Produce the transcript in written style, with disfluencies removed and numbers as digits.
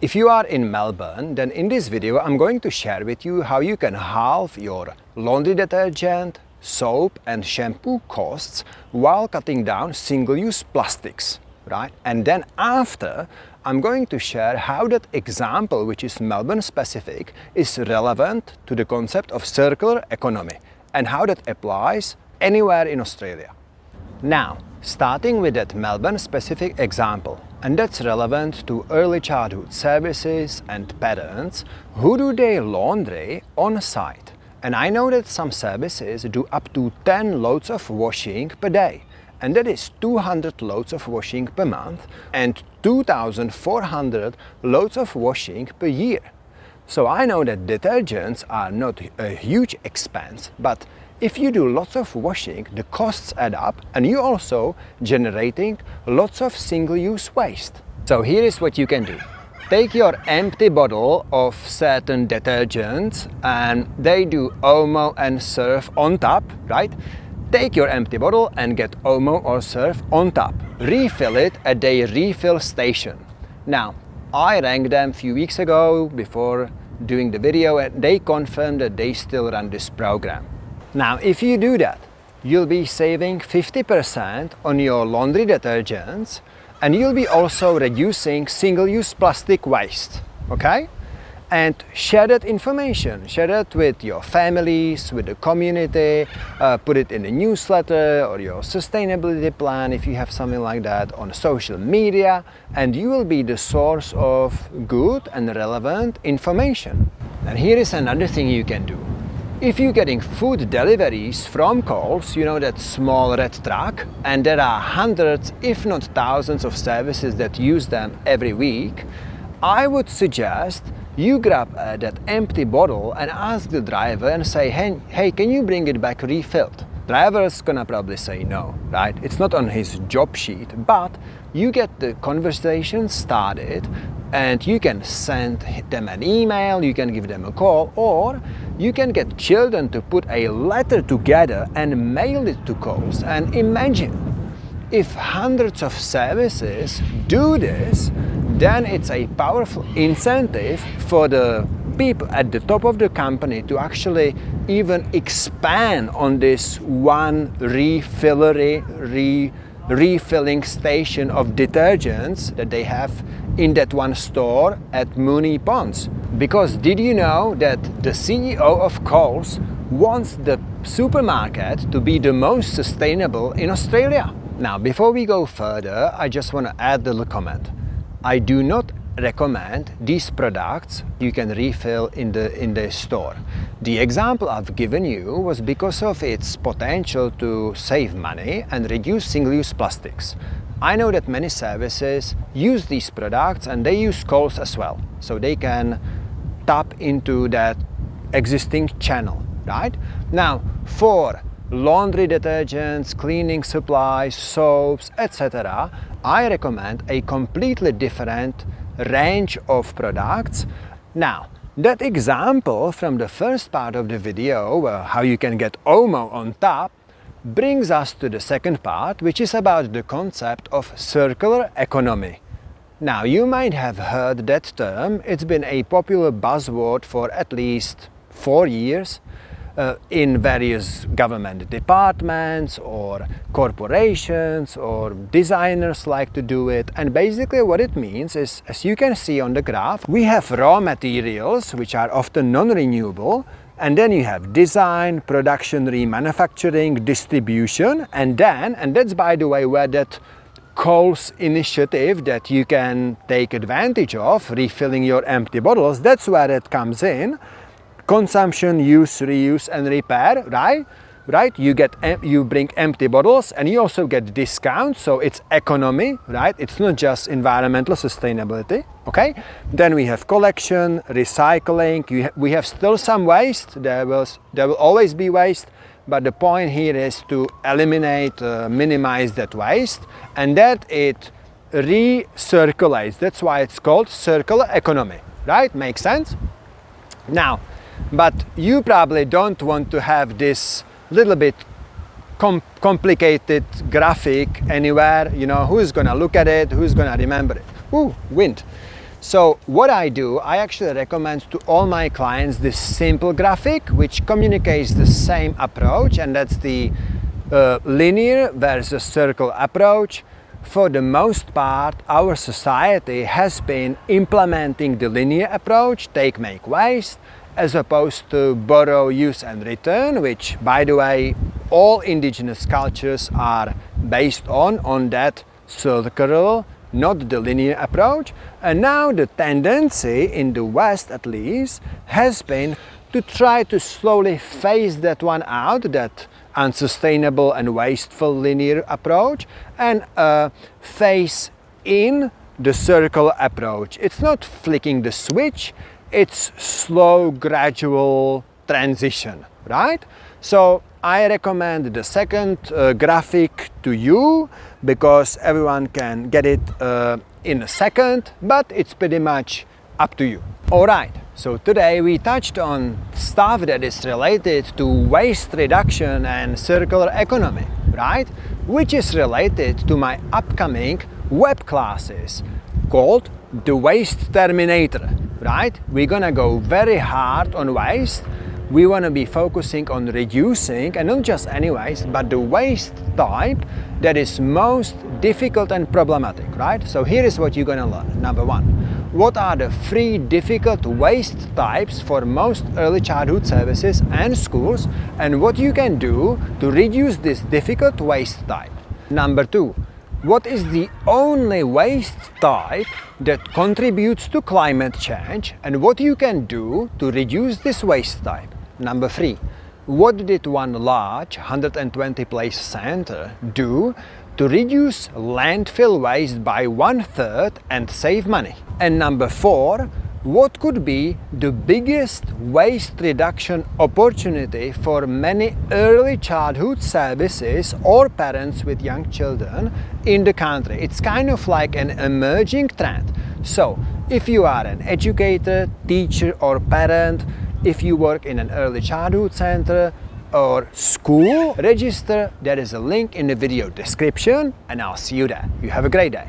If you are in Melbourne, then in this video I'm going to share with you how you can halve your laundry detergent, soap and shampoo costs while cutting down single-use plastics, right? And then after, I'm going to share how that example, which is Melbourne specific, is relevant to the concept of circular economy and how that applies anywhere in Australia. Now, starting with that Melbourne specific example, and that's relevant to early childhood services and parents who do their laundry on site. And I know that some services do up to 10 loads of washing per day. And that is 200 loads of washing per month and 2,400 loads of washing per year. So I know that detergents are not a huge expense, but if you do lots of washing, the costs add up and you're also generating lots of single-use waste. So here is what you can do. Take your empty bottle of certain detergents, and they do Omo and Surf on top, right? Take your empty bottle and get Omo or Surf on top. Refill it at their refill station. Now, I rang them a few weeks ago before doing the video and they confirmed that they still run this program. Now, if you do that, you'll be saving 50% on your laundry detergents and you'll be also reducing single-use plastic waste, okay? And share that information, share it with your families, with the community, put it in a newsletter or your sustainability plan if you have something like that on social media, and you will be the source of good and relevant information. And here is another thing you can do. If you're getting food deliveries from Coles, you know that small red truck, and there are hundreds, if not thousands of services that use them every week, I would suggest you grab that empty bottle and ask the driver and say, hey, can you bring it back refilled? Driver's gonna probably say no, right? It's not on his job sheet, but you get the conversation started and you can send them an email, you can give them a call, or you can get children to put a letter together and mail it to Coles. And imagine if hundreds of services do this, then it's a powerful incentive for the people at the top of the company to actually even expand on this one refilling station of detergents that they have in that one store at Moonee Ponds. Because did you know that the CEO of Coles wants the supermarket to be the most sustainable in Australia? Now, before we go further, I just want to add a little comment. I do not recommend these products you can refill in the store. The example I've given you was because of its potential to save money and reduce single-use plastics. I know that many services use these products and they use Coles as well, so they can tap into that existing channel, right? Now, for laundry detergents, cleaning supplies, soaps, etc., I recommend a completely different range of products. Now, that example from the first part of the video, how you can get Omo on top, brings us to the second part, which is about the concept of circular economy. Now, you might have heard that term. It's been a popular buzzword for at least 4 years. In various government departments or corporations or designers like to do it. And basically what it means is, as you can see on the graph, we have raw materials which are often non-renewable, and then you have design, production, remanufacturing, distribution, and that's by the way where that Coles initiative that you can take advantage of, refilling your empty bottles, that's where it comes in. Consumption, use, reuse and repair, right? You bring empty bottles and you also get discounts, so it's economy, right? It's not just environmental sustainability, okay? Then we have collection, recycling, we have still some waste, there will always be waste, but the point here is to eliminate, minimize that waste, and that it recirculates. That's why it's called circular economy, right? Makes sense? Now, but you probably don't want to have this little bit complicated graphic anywhere, you know, who's gonna look at it, who's gonna remember it? Ooh, wind. So what I do, I actually recommend to all my clients this simple graphic which communicates the same approach, and that's the linear versus circle approach. For the most part, our society has been implementing the linear approach, take, make, waste, as opposed to borrow, use and return, which, by the way, all indigenous cultures are based on that circular, not the linear approach. And now the tendency in the West, at least, has been to try to slowly phase that one out, that unsustainable and wasteful linear approach, and phase in the circle approach. It's not flicking the switch, it's slow, gradual transition, right? So I recommend the second graphic to you because everyone can get it in a second, but it's pretty much up to you. Alright, so today we touched on stuff that is related to waste reduction and circular economy, right? Which is related to my upcoming web classes called the WASTERMINATOR, right? We're gonna go very hard on waste. We want to be focusing on reducing, and not just any waste, but the waste type that is most difficult and problematic, right? So here is what you're going to learn. Number one, what are the 3 difficult waste types for most early childhood services and schools, and what you can do to reduce this difficult waste type. Number 2, what is the only waste type that contributes to climate change, and what you can do to reduce this waste type. Number 3, what did one large 120 place center do to reduce landfill waste by 1/3 and save money? And number 4, what could be the biggest waste reduction opportunity for many early childhood services or parents with young children in the country? It's kind of like an emerging trend. So if you are an educator, teacher or parent, if you work in an early childhood center or school, register. There is a link in the video description, and I'll see you there. You have a great day.